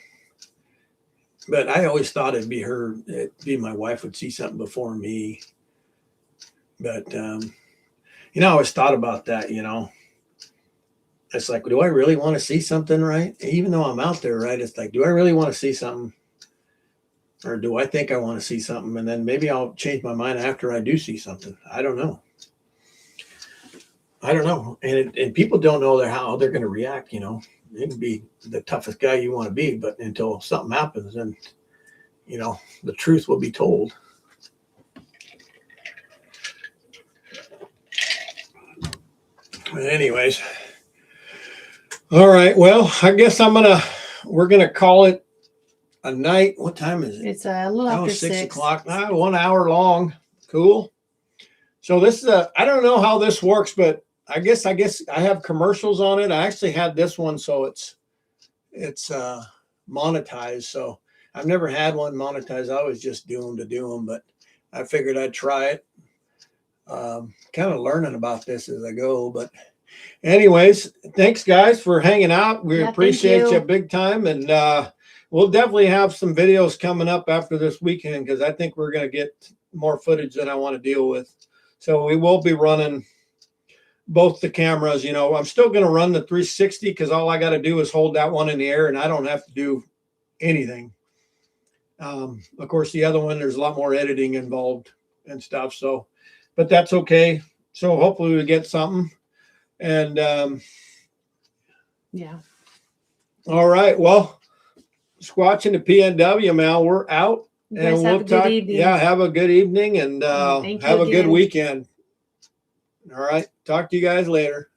But I always thought it'd be my wife would see something before me. But, you know, I always thought about that, you know. It's like, do I really want to see something, right? Even though I'm out there, right? It's like, do I really want to see something? Or do I think I want to see something? And then maybe I'll change my mind after I do see something. I don't know. And people don't know how they're going to react, you know. You can be the toughest guy you want to be, but until something happens, then, you know, the truth will be told. But anyways, all right. Well, I guess we're gonna call it a night. What time is it? It's a little after 6 o'clock. 1 hour long. Cool. So this is I don't know how this works, but I guess I have commercials on it. I actually had this one, so it's monetized. So I've never had one monetized. I always just do them to do them, but I figured I'd try it. Kind of learning about this as I go. But anyways, thanks guys for hanging out. We appreciate you big time, and we'll definitely have some videos coming up after this weekend, because I think we're going to get more footage than I want to deal with. So we will be running both the cameras. You know, I'm still going to run the 360, because all I got to do is hold that one in the air and I don't have to do anything. Of course, the other one, there's a lot more editing involved and stuff. So, but that's okay. So hopefully we get something. And yeah. All right. Well, Squatching the PNW, Mal, we're out. You guys have a good evening. Yeah, have a good evening, and have a good weekend. All right. Talk to you guys later.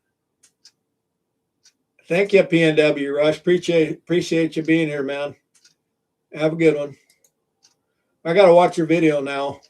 Thank you, PNW Rush. Appreciate you being here, man. Have a good one. I got to watch your video now.